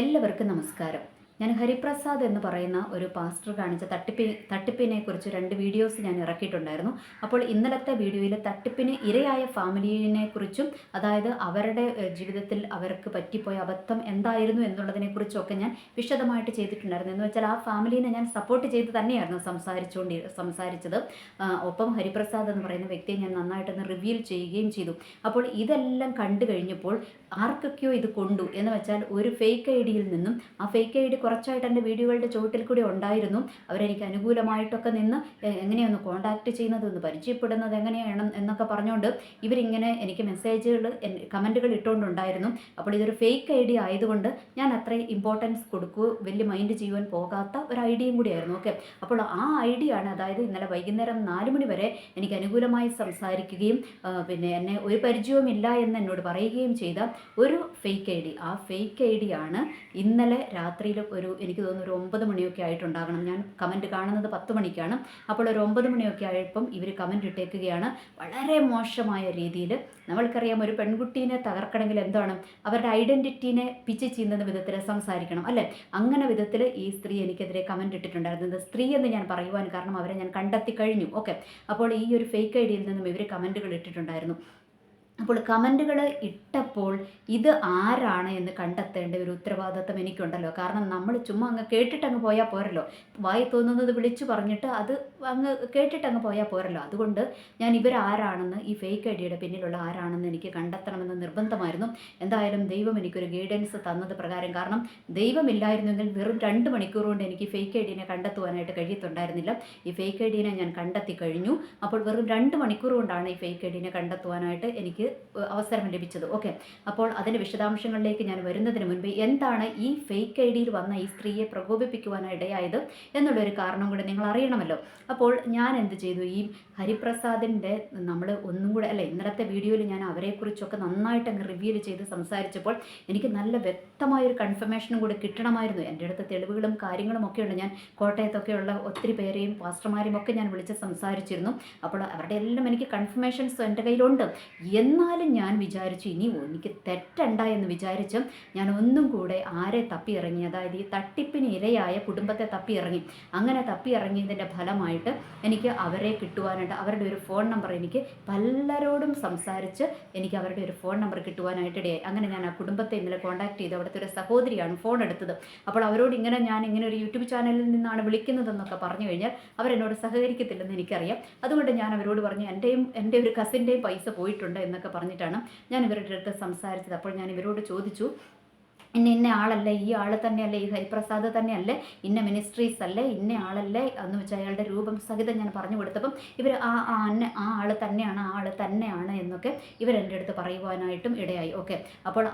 എല്ലാവർക്കും നമസ്കാരം. ഞാൻ ഹരിപ്രസാദ് എന്ന് പറയുന്ന ഒരു പാസ്റ്റർ കാണിച്ച തട്ടിപ്പിനെ കുറിച്ച് 2 വീഡിയോസ് ഞാൻ ഇറക്കിയിട്ടുണ്ടായിരുന്നു. അപ്പോൾ ഇന്നലത്തെ വീഡിയോയിൽ തട്ടിപ്പിന് ഇരയായ ഫാമിലിയെ കുറിച്ചും, അതായത് അവരുടെ ജീവിതത്തിൽ അവർക്ക് പറ്റിപ്പോയ അബദ്ധം എന്തായിരുന്നു എന്നുള്ളതിനെക്കുറിച്ചൊക്കെ ഞാൻ വിശദമായിട്ട് ചെയ്തിട്ടുണ്ടായിരുന്നു. എന്ന് വെച്ചാൽ ആ ഫാമിലിനെ ഞാൻ സപ്പോർട്ട് ചെയ്ത് തന്നെയായിരുന്നു സംസാരിച്ചത്. ഒപ്പം ഹരിപ്രസാദ് എന്ന് പറയുന്ന വ്യക്തിയെ ഞാൻ നന്നായിട്ടൊന്ന് റിവീൽ ചെയ്യുകയും ചെയ്തു. അപ്പോൾ ഇതെല്ലാം കണ്ടു കഴിഞ്ഞപ്പോൾ ആർക്കൊക്കെയോ ഇത് കൊണ്ടു എന്ന് വെച്ചാൽ ഒരു ഫേക്ക് ഐ ഡിയിൽ നിന്നും, ആ ഫേക്ക് ഐ ഡി കുറച്ചായിട്ട് എൻ്റെ വീഡിയോകളുടെ ചുവട്ടിൽ കൂടി ഉണ്ടായിരുന്നു. അവരെനിക്ക് അനുകൂലമായിട്ടൊക്കെ നിന്ന് എങ്ങനെയൊന്ന് കോൺടാക്റ്റ് ചെയ്യുന്നത്, ഒന്ന് പരിചയപ്പെടുന്നത് എങ്ങനെയാണ് എന്നൊക്കെ പറഞ്ഞുകൊണ്ട് ഇവരിങ്ങനെ എനിക്ക് കമൻറ്റുകൾ ഇട്ടുകൊണ്ടുണ്ടായിരുന്നു. അപ്പോൾ ഇതൊരു ഫേക്ക് ഐ ഡി ആയതുകൊണ്ട് ഞാൻ അത്രയും ഇമ്പോർട്ടൻസ് വലിയ മൈൻഡ് ചെയ്യുവാൻ പോകാത്ത ഒരു ഐ ഡിയും കൂടിയായിരുന്നു. ഓക്കെ, അപ്പോൾ ആ ഐ ഡി ആണ്, അതായത് ഇന്നലെ വൈകുന്നേരം 4 മണി വരെ എനിക്ക് അനുകൂലമായി സംസാരിക്കുകയും പിന്നെ എന്നെ ഒരു പരിചയവുമില്ല എന്ന് എന്നോട് പറയുകയും ചെയ്ത ഒരു ഫേക്ക് ഐ ഡി. ആ ഫേക്ക് ഐ ഡി ആണ് ഇന്നലെ രാത്രിയിൽ എനിക്ക് തോന്നുന്നു ഒരു 9 മണിയൊക്കെ ആയിട്ടുണ്ടാകണം. ഞാൻ കമൻറ്റ് കാണുന്നത് 10 മണിക്കാണ്. അപ്പോൾ ഒരു 9 മണിയൊക്കെ ആയപ്പം ഇവർ കമൻറ്റ് ഇട്ടേക്കുകയാണ് വളരെ മോശമായ രീതിയിൽ. നമ്മൾക്കറിയാം, ഒരു പെൺകുട്ടീനെ തകർക്കണമെങ്കിൽ എന്താണ്, അവരുടെ ഐഡൻറ്റിറ്റീനെ പിച്ച് ചെയ്യുന്ന വിധത്തിൽ സംസാരിക്കണം അല്ലേ? അങ്ങനെ വിധത്തിൽ ഈ സ്ത്രീ എനിക്കെതിരെ കമൻറ്റ് ഇട്ടിട്ടുണ്ടായിരുന്നത്. സ്ത്രീ എന്ന് ഞാൻ പറയുവാൻ കാരണം അവരെ ഞാൻ കണ്ടെത്തി കഴിഞ്ഞു. ഓക്കെ, അപ്പോൾ ഈ ഒരു ഫേക്ക് ഐ ഡിയിൽ നിന്നും ഇവർ കമൻറ്റുകൾ ഇട്ടിട്ടുണ്ടായിരുന്നു. അപ്പോൾ കമൻറ്റുകൾ ഇട്ടപ്പോൾ ഇത് ആരാണ് എന്ന് കണ്ടെത്തേണ്ട ഒരു ഉത്തരവാദിത്വം എനിക്കുണ്ടല്ലോ. കാരണം നമ്മൾ ചുമ്മാ അങ്ങ് കേട്ടിട്ടങ്ങ് പോയാൽ പോരല്ലോ. വായി തോന്നുന്നത് വിളിച്ചു പറഞ്ഞിട്ട് അത് അങ്ങ് കേട്ടിട്ടങ്ങ് പോയാൽ പോരല്ലോ. അതുകൊണ്ട് ഞാൻ ഇവരാരാണെന്ന്, ഈ ഫേക്ക് ഐ ഡിയുടെ പിന്നിലുള്ള ആരാണെന്ന് എനിക്ക് കണ്ടെത്തണമെന്ന് നിർബന്ധമായിരുന്നു. എന്തായാലും ദൈവം എനിക്കൊരു ഗൈഡൻസ് തന്നത് പ്രകാരം, കാരണം ദൈവമില്ലായിരുന്നെങ്കിൽ വെറും 2 മണിക്കൂർ കൊണ്ട് എനിക്ക് ഫേക്ക് ഐ ഡിനെ കണ്ടെത്തുവാനായിട്ട് കഴിയത്തുണ്ടായിരുന്നില്ല. ഈ ഫേക്ക് ഐ ഡിനെ ഞാൻ കണ്ടെത്തി കഴിഞ്ഞു. അപ്പോൾ വെറും 2 മണിക്കൂർ കൊണ്ടാണ് ഈ ഫേക്ക് ഐ ഡിനെ കണ്ടെത്തുവാനായിട്ട് എനിക്ക് അവസരം ലഭിച്ചത്. ഓക്കെ, അപ്പോൾ അതിൻ്റെ വിശദാംശങ്ങളിലേക്ക് ഞാൻ വരുന്നതിന് മുൻപ്, എന്താണ് ഈ ഫേക്ക് ഐ ഡിയിൽ വന്ന ഈ സ്ത്രീയെ പ്രകോപിപ്പിക്കുവാനിടയായത് എന്നുള്ളൊരു കാരണം കൂടെ നിങ്ങൾ അറിയണമല്ലോ. അപ്പോൾ ഞാൻ എന്ത് ചെയ്തു, ഈ ഹരിപ്രസാദിൻ്റെ നമ്മൾ ഒന്നും കൂടെ ഇന്നലത്തെ വീഡിയോയിൽ ഞാൻ അവരെക്കുറിച്ചൊക്കെ നന്നായിട്ട് അങ്ങ് റിവ്യൂ ചെയ്ത് സംസാരിച്ചപ്പോൾ എനിക്ക് നല്ല വ്യക്തമായൊരു കൺഫർമേഷനും കൂടെ കിട്ടണമായിരുന്നു. എൻ്റെ അടുത്ത് തെളിവുകളും കാര്യങ്ങളും ഒക്കെ ഉണ്ട്. ഞാൻ കോട്ടയത്തൊക്കെയുള്ള ഒത്തിരി പേരെയും പാസ്റ്റർമാരെയും ഒക്കെ ഞാൻ വിളിച്ച് സംസാരിച്ചിരുന്നു. അപ്പോൾ അവരുടെ എല്ലാം എനിക്ക് കൺഫർമേഷൻസ് എൻ്റെ കയ്യിലുണ്ട്. എന്നാലും ഞാൻ വിചാരിച്ചു, ഇനി എനിക്ക് തെറ്റണ്ട എന്ന് വിചാരിച്ചും ഞാൻ ഒന്നും കൂടെ ആരെ തപ്പിയിറങ്ങി, അതായത് ഈ തട്ടിപ്പിന് ഇരയായ കുടുംബത്തെ തപ്പിയിറങ്ങി. അങ്ങനെ തപ്പിയിറങ്ങിയതിൻ്റെ ഫലമായിട്ട് എനിക്ക് അവരെ കിട്ടുവാനായിട്ട്, അവരുടെ ഒരു ഫോൺ നമ്പർ, എനിക്ക് പലരോടും സംസാരിച്ച് എനിക്ക് അവരുടെ ഒരു ഫോൺ നമ്പർ കിട്ടുവാനായിട്ടിടയായി. അങ്ങനെ ഞാൻ ആ കുടുംബത്തെ ഇന്നലെ കോൺടാക്ട് ചെയ്തു. അവിടുത്തെ ഒരു സഹോദരിയാണ് ഫോൺ എടുത്തത്. അപ്പോൾ അവരോട് ഞാൻ ഇങ്ങനെ ഒരു യൂട്യൂബ് ചാനലിൽ നിന്നാണ് വിളിക്കുന്നതെന്നൊക്കെ പറഞ്ഞു കഴിഞ്ഞാൽ അവരെന്നോട് സഹകരിക്കത്തില്ലെന്ന് എനിക്കറിയാം. അതുകൊണ്ട് ഞാൻ അവരോട് പറഞ്ഞു, എൻ്റെ ഒരു കസിൻ്റെയും പൈസ പോയിട്ടുണ്ട് എന്നൊക്കെ പറഞ്ഞിട്ടാണ് ഞാൻ ഇവരുടെ അടുത്ത് സംസാരിച്ചത്. അപ്പോൾ ഞാൻ ഇവരോട് ചോദിച്ചു, ഇന്ന ആളല്ലേ, ഈ ആൾ തന്നെയല്ലേ, ഈ ഹരിപ്രസാദ് തന്നെയല്ലേ, ഇന്ന മിനിസ്ട്രീസ് അല്ലേ, ഇന്ന ആളല്ലേ എന്ന് വെച്ചാൽ അയാളുടെ രൂപം സഹിതം ഞാൻ പറഞ്ഞു കൊടുത്തപ്പം ഇവർ ആ ആൾ തന്നെയാണ് എന്നൊക്കെ ഇവരെൻ്റെ അടുത്ത് പറയുവാനായിട്ടും ഇടയായി. ഓക്കെ, അപ്പോൾ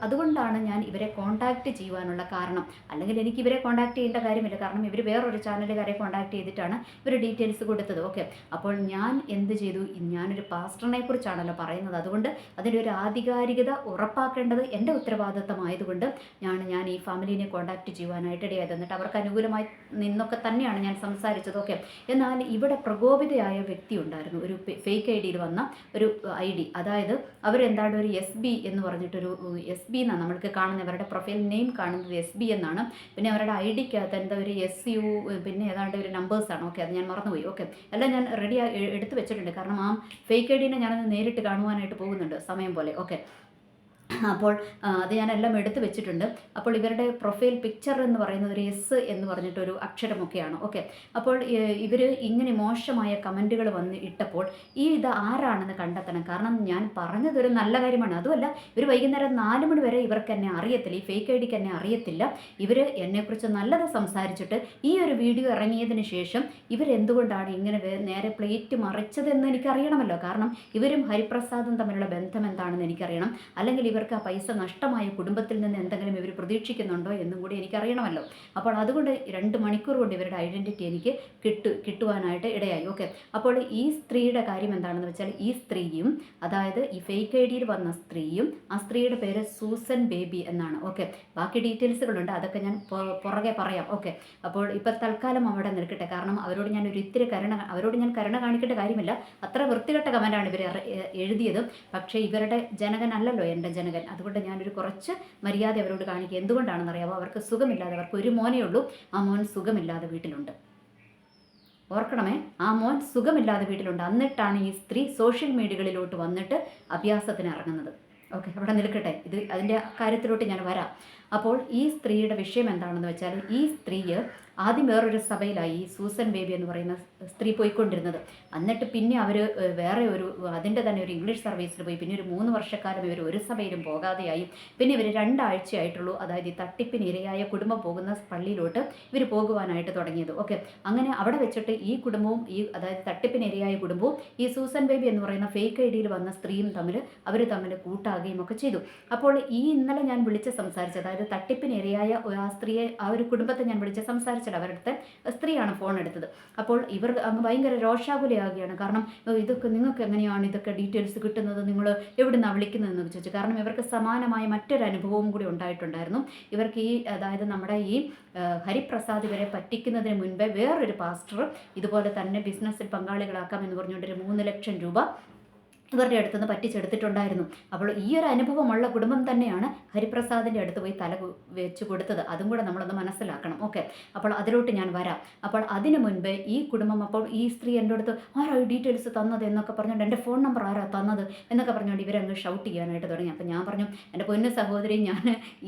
അതുകൊണ്ടാണ് ഞാൻ ഇവരെ കോൺടാക്റ്റ് ചെയ്യുവാനുള്ള കാരണം. അല്ലെങ്കിൽ എനിക്ക് ഇവരെ കോൺടാക്ട് ചെയ്യേണ്ട കാര്യമില്ല, കാരണം ഇവർ വേറൊരു ചാനലുകാരെ കോൺടാക്ട് ചെയ്തിട്ടാണ് ഇവർ ഡീറ്റെയിൽസ് കൊടുത്തത്. ഓക്കെ, അപ്പോൾ ഞാൻ എന്ത് ചെയ്തു, ഞാനൊരു പാസ്റ്ററിനെ കുറിച്ചാണല്ലോ പറയുന്നത്, അതുകൊണ്ട് അതിൻ്റെ ഒരു ആധികാരികത ഉറപ്പാക്കേണ്ടത് എൻ്റെ ഉത്തരവാദിത്തം ആയതുകൊണ്ട് ഞാൻ ഈ ഫാമിലിനെ കോൺടാക്ട് ചെയ്യുവാനായിട്ട് ഇടയായത്. എന്നിട്ട് അവർക്ക് അനുകൂലമായി നിന്നൊക്കെ തന്നെയാണ് ഞാൻ സംസാരിച്ചത്. ഓക്കെ, എന്നാൽ ഇവിടെ പ്രകോപിതയായ വ്യക്തി ഉണ്ടായിരുന്നു, ഒരു ഫേക്ക് ഐ ഡിയിൽ വന്ന ഒരു ഐ ഡി. അതായത് അവരെന്താണ്, ഒരു SB എന്ന് പറഞ്ഞിട്ടൊരു SB എന്നാണ് നമ്മൾക്ക് കാണുന്നത്, അവരുടെ പ്രൊഫൈൽ നെയിം കാണുന്നത് SB എന്നാണ്. പിന്നെ അവരുടെ ഐ ഡിക്കകത്ത് എന്താ ഒരു SU, പിന്നെ ഏതാണ്ട് ഒരു നമ്പേഴ്സാണ്. ഓക്കെ, അത് ഞാൻ മറന്നുപോയി. ഓക്കെ, എല്ലാം ഞാൻ എടുത്ത് വെച്ചിട്ടുണ്ട്, കാരണം ആ ഫേക്ക് ഐ ഡിനെ ഞാനത് നേരിട്ട് കാണുവാനായിട്ട് പോകുന്നുണ്ട് സമയം പോലെ. ഓക്കെ, അപ്പോൾ അത് ഞാനെല്ലാം എടുത്തു വെച്ചിട്ടുണ്ട്. അപ്പോൾ ഇവരുടെ പ്രൊഫൈൽ പിക്ചർ എന്ന് പറയുന്നത് ഒരു S എന്ന് പറഞ്ഞിട്ടൊരു അക്ഷരമൊക്കെയാണ്. ഓക്കെ, അപ്പോൾ ഇവർ ഇങ്ങനെ മോശമായ കമൻറ്റുകൾ വന്ന് ഇട്ടപ്പോൾ ഇത് ആരാണെന്ന് കണ്ടെത്തണം. കാരണം ഞാൻ പറഞ്ഞതൊരു നല്ല കാര്യമാണ്. അതുമല്ല, ഇവർ വൈകുന്നേരം 4 മണി വരെ ഇവർക്ക് എന്നെ അറിയത്തില്ല, ഈ ഫേക്ക് ഐ ഡിക്ക് എന്നെ അറിയത്തില്ല. ഇവർ എന്നെക്കുറിച്ച് നല്ലത് സംസാരിച്ചിട്ട് ഈ ഒരു വീഡിയോ ഇറങ്ങിയതിന് ശേഷം ഇവരെന്തുകൊണ്ടാണ് ഇങ്ങനെ നേരെ പ്ലേറ്റ് മറിച്ചതെന്ന് എനിക്കറിയണമല്ലോ. കാരണം ഇവരും ഹരിപ്രസാദും തമ്മിലുള്ള ബന്ധം എന്താണെന്ന് എനിക്കറിയണം. അല്ലെങ്കിൽ ഇവർക്ക് ആ പൈസ നഷ്ടമായ കുടുംബത്തിൽ നിന്ന് എന്തെങ്കിലും ഇവർ പ്രതീക്ഷിക്കുന്നുണ്ടോ എന്നും കൂടി എനിക്കറിയണമല്ലോ. അപ്പോൾ അതുകൊണ്ട് 2 മണിക്കൂർ കൊണ്ട് ഇവരുടെ ഐഡൻറ്റിറ്റി എനിക്ക് കിട്ടുവാനായിട്ട് ഇടയായി. ഓക്കെ, അപ്പോൾ ഈ സ്ത്രീയുടെ കാര്യം എന്താണെന്ന് വെച്ചാൽ, ഈ സ്ത്രീയും, അതായത് ഈ ഫേക്ക് ഐ ഡിയിൽ വന്ന സ്ത്രീയും, ആ സ്ത്രീയുടെ പേര് സൂസൻ ബേബി എന്നാണ്. ഓക്കെ, ബാക്കി ഡീറ്റെയിൽസുകളുണ്ട്, അതൊക്കെ ഞാൻ പുറകെ പറയാം. ഓക്കെ, അപ്പോൾ ഇപ്പോൾ തൽക്കാലം അവിടെ നിൽക്കട്ടെ. കാരണം അവരോട് ഞാൻ കരുണ കാണിക്കേണ്ട കാര്യമില്ല. അത്ര വൃത്തികെട്ട കമൻ്റാണ് ഇവർ എഴുതിയത്. പക്ഷേ ഇവരുടെ ജനകനല്ലല്ലോ എൻ്റെ ജനകൻ. മകൻ. അതുകൊണ്ട് ഞാനൊരു കുറച്ച് മര്യാദ അവരോട് കാണിക്കുക. എന്തുകൊണ്ടാണെന്ന് അറിയാമോ? അവർക്ക് സുഖമില്ലാതെ, അവർക്ക് ഒരു മോനേ ഉള്ളൂ. ആ മോൻ സുഖമില്ലാതെ വീട്ടിലുണ്ട്. ഓർക്കണമേ, ആ മോൻ സുഖമില്ലാതെ വീട്ടിലുണ്ട്. എന്നിട്ടാണ് ഈ സ്ത്രീ സോഷ്യൽ മീഡിയകളിലോട്ട് വന്നിട്ട് അഭ്യാസത്തിന് ഇറങ്ങുന്നത്. ഓക്കെ, അവിടെ നിൽക്കട്ടെ, അതിൻ്റെ കാര്യത്തിലോട്ട് ഞാൻ വരാം. അപ്പോൾ ഈ സ്ത്രീയുടെ വിഷയം എന്താണെന്ന് വെച്ചാൽ, ഈ സ്ത്രീ ആദ്യം വേറൊരു സഭയിലായി ഈ സൂസൻ ബേബി എന്ന് പറയുന്ന സ്ത്രീ പോയിക്കൊണ്ടിരുന്നത്. എന്നിട്ട് പിന്നെ അവർ വേറെ അതിൻ്റെ തന്നെ ഒരു ഇംഗ്ലീഷ് സർവീസിൽ പോയി. പിന്നെ ഒരു 3 വർഷക്കാലം ഇവർ ഒരു സഭയിലും പോകാതെയായി. പിന്നെ ഇവർ 2 ആഴ്ചയായിട്ടുള്ളൂ, അതായത് ഈ തട്ടിപ്പിന് ഇരയായ കുടുംബം പോകുന്ന പള്ളിയിലോട്ട് ഇവർ പോകുവാനായിട്ട് തുടങ്ങിയത്. ഓക്കെ, അങ്ങനെ അവിടെ വെച്ചിട്ട് ഈ കുടുംബവും അതായത് തട്ടിപ്പിന് ഇരയായ കുടുംബവും ഈ സൂസൻ ബേബി എന്ന് പറയുന്ന ഫേക്ക് ഐഡിയിൽ വന്ന സ്ത്രീയും അവർ തമ്മിൽ കൂട്ടാകുകയും ഒക്കെ ചെയ്തു. അപ്പോൾ ഈ ഇന്നലെ ഞാൻ വിളിച്ച് സംസാരിച്ചത്, അതായത് തട്ടിപ്പിന് ഇരയായ ആ സ്ത്രീയെ, ആ ഒരു കുടുംബത്തെ ഞാൻ വിളിച്ച് സംസാരിച്ചത്, അവരുടെ സ്ത്രീയാണ് ഫോൺ എടുത്തത്. അപ്പോൾ ഇവർ അങ്ങ് ഭയങ്കര രോഷാകുലയാകുകയാണ്. കാരണം ഇതൊക്കെ നിങ്ങൾക്ക് എങ്ങനെയാണ് ഇതൊക്കെ ഡീറ്റെയിൽസ് കിട്ടുന്നത്, നിങ്ങൾ എവിടുന്നാണ് വിളിക്കുന്നതെന്ന് ചോദിച്ചു. കാരണം ഇവർക്ക് സമാനമായ മറ്റൊരു അനുഭവവും കൂടി ഉണ്ടായിട്ടുണ്ടായിരുന്നു. ഇവർക്ക് അതായത് നമ്മുടെ ഈ ഹരിപ്രസാദ് ഇവരെ പറ്റിക്കുന്നതിന് മുൻപേ വേറൊരു പാസ്റ്റർ ഇതുപോലെ തന്നെ ബിസിനസ്സിൽ പങ്കാളികളാക്കാം എന്ന് പറഞ്ഞുകൊണ്ട് 3 ലക്ഷം രൂപ ഇവരുടെ അടുത്തുനിന്ന് പറ്റിച്ചെടുത്തിട്ടുണ്ടായിരുന്നു. അപ്പോൾ ഈ ഒരു അനുഭവമുള്ള കുടുംബം തന്നെയാണ് ഹരിപ്രസാദിൻ്റെ അടുത്ത് പോയി തല വെച്ച് കൊടുത്തത്. അതും കൂടെ നമ്മളൊന്ന് മനസ്സിലാക്കണം. ഓക്കെ, അപ്പോൾ അതിലോട്ട് ഞാൻ വരാം. അപ്പോൾ അതിനു മുൻപ് ഈ കുടുംബം, അപ്പോൾ ഈ സ്ത്രീ എൻ്റെ അടുത്ത് ആരാ ഡീറ്റെയിൽസ് തന്നത് എന്നൊക്കെ പറഞ്ഞുകൊണ്ട്, എൻ്റെ ഫോൺ നമ്പർ ആരാ തന്നത് എന്നൊക്കെ പറഞ്ഞുകൊണ്ട് ഇവരങ്ങ് ഷൗട്ട് ചെയ്യാനായിട്ട് തുടങ്ങി. അപ്പോൾ ഞാൻ പറഞ്ഞു, എൻ്റെ പൊന്നു സഹോദരി, ഞാൻ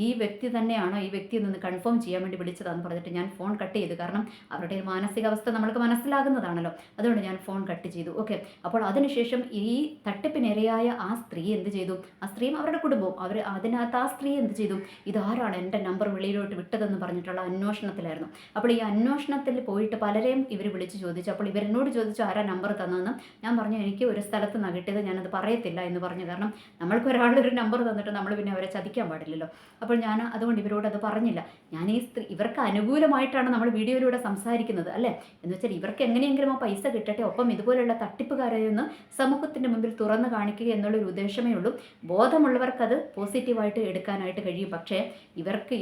ഈ വ്യക്തി തന്നെയാണോ, ഈ വ്യക്തിയിൽ നിന്ന് കൺഫേം ചെയ്യാൻ വേണ്ടി വിളിച്ചതാണെന്ന് പറഞ്ഞിട്ട് ഞാൻ ഫോൺ കട്ട് ചെയ്തു. കാരണം അവരുടെ ഒരു മാനസികാവസ്ഥ നമ്മൾക്ക് മനസ്സിലാകുന്നതാണല്ലോ. അതുകൊണ്ട് ഞാൻ ഫോൺ കട്ട് ചെയ്തു. ഓക്കെ, അപ്പോൾ അതിനുശേഷം ഈ തട്ടിപ്പിനിരയായ ആ സ്ത്രീ എന്ത് ചെയ്തു? ആ സ്ത്രീയും അവരുടെ കുടുംബവും അതിനകത്ത് ആ സ്ത്രീ എന്ത് ചെയ്തു? ഇതാരാണ് എൻ്റെ നമ്പർ വെളിയിലോട്ട് വിട്ടതെന്ന് പറഞ്ഞിട്ടുള്ള അന്വേഷണത്തിലായിരുന്നു. അപ്പോൾ ഈ അന്വേഷണത്തിൽ പോയിട്ട് പലരെയും ഇവർ വിളിച്ച് ചോദിച്ചു. അപ്പോൾ ഇവരെന്നോട് ചോദിച്ചു ആരാ നമ്പർ തന്നതെന്ന്. ഞാൻ പറഞ്ഞു, എനിക്ക് ഒരു സ്ഥലത്ത് നിന്ന് കിട്ടിയത്, ഞാനത് പറയത്തില്ല എന്ന് പറഞ്ഞു. കാരണം നമ്മൾക്ക് ഒരാളൊരു നമ്പർ തന്നിട്ട് നമ്മൾ പിന്നെ അവരെ ചതിക്കാൻ പാടില്ലല്ലോ. അപ്പോൾ ഞാൻ അതുകൊണ്ട് ഇവരോട് അത് പറഞ്ഞില്ല. ഞാൻ ഈ സ്ത്രീ, ഇവർക്ക് അനുകൂലമായിട്ടാണ് നമ്മൾ വീഡിയോയിലൂടെ സംസാരിക്കുന്നത് അല്ലേ. എന്ന് വെച്ചാൽ ഇവർക്ക് എങ്ങനെയെങ്കിലും ആ പൈസ കിട്ടട്ടെ, ഒപ്പം ഇതുപോലെയുള്ള തട്ടിപ്പുകാരെ ഒന്ന് സമൂഹത്തിൻ്റെ മുമ്പിൽ തുറന്ന് കാണിക്കുക എന്നുള്ളൊരു ഉദ്ദേശമേ ഉള്ളൂ. ബോധമുള്ളവർക്കത് പോസിറ്റീവായിട്ട് എടുക്കാനായിട്ട് കഴിയും. പക്ഷേ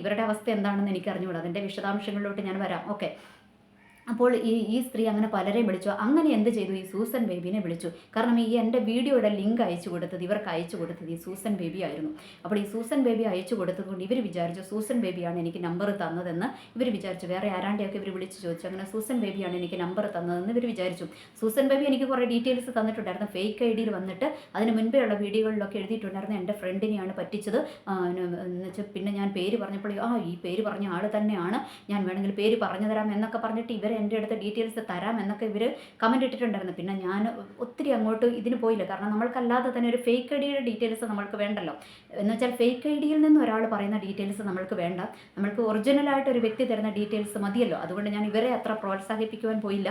ഇവരുടെ അവസ്ഥ എന്താണെന്ന് എനിക്കറിഞ്ഞുകൂടാ. അതിൻ്റെ വിശദാംശങ്ങളിലോട്ട് ഞാൻ വരാം. ഓക്കെ, അപ്പോൾ ഈ സ്ത്രീ അങ്ങനെ പലരെയും വിളിച്ചു. അങ്ങനെ എന്ത് ചെയ്തു? ഈ സൂസൻ ബേബിനെ വിളിച്ചു. കാരണം ഈ എൻ്റെ വീഡിയോയുടെ ലിങ്ക് അയച്ചു കൊടുത്തത്, ഇവർക്ക് അയച്ചു കൊടുത്തത് ഈ സൂസൻ ബേബി ആയിരുന്നു. അപ്പോൾ ഈ സൂസൻ ബേബി അയച്ചു കൊടുത്തതുകൊണ്ട് ഇവർ വിചാരിച്ചു സൂസൻ ബേബിയാണ് എനിക്ക് നമ്പർ തന്നതെന്ന് ഇവർ വിചാരിച്ചു. വേറെ ആരാണ്ടെയൊക്കെ ഇവർ വിളിച്ച് ചോദിച്ചു. അങ്ങനെ സൂസൻ ബേബിയാണ് എനിക്ക് നമ്പർ തന്നതെന്ന് ഇവർ വിചാരിച്ചു. സൂസൻ ബേബി എനിക്ക് കുറേ ഡീറ്റെയിൽസ് തന്നിട്ടുണ്ടായിരുന്നു. ഫേക്ക് ഐ ഡിയിൽ വന്നിട്ട് അതിന് മുൻപേ ഉള്ള വീഡിയോകളിലൊക്കെ എഴുതിയിട്ടുണ്ടായിരുന്നു എൻ്റെ ഫ്രണ്ടിനെയാണ് പറ്റിച്ചത് എന്നുവെച്ചാൽ. പിന്നെ ഞാൻ പേര് പറഞ്ഞപ്പോൾ ഈ പേര് പറഞ്ഞ ആൾ തന്നെയാണ്, ഞാൻ വേണമെങ്കിൽ പേര് പറഞ്ഞു തരാം എന്നൊക്കെ പറഞ്ഞിട്ട് ഇവർ എൻ്റെ അടുത്ത് ഡീറ്റെയിൽസ് തരാം എന്നൊക്കെ ഇവർ കമൻറ്റ് ഇട്ടിട്ടുണ്ടായിരുന്നു. പിന്നെ ഞാൻ ഒത്തിരി അങ്ങോട്ട് ഇതിന് പോയില്ല. കാരണം നമ്മൾക്കല്ലാതെ തന്നെ ഒരു ഫേക്ക് ഐ ഡിയുടെ ഡീറ്റെയിൽസ് നമ്മൾക്ക് വേണ്ടല്ലോ. എന്ന് വെച്ചാൽ ഫേക്ക് ഐ ഡിയിൽ നിന്ന് ഒരാൾ പറയുന്ന ഡീറ്റെയിൽസ് നമ്മൾക്ക് വേണ്ട, നമ്മൾക്ക് ഒറിജിനലായിട്ട് ഒരു വ്യക്തി തരുന്ന ഡീറ്റെയിൽസ് മതിയല്ലോ. അതുകൊണ്ട് ഞാൻ ഇവരെ അത്ര പ്രോത്സാഹിപ്പിക്കുവാൻ പോയില്ല.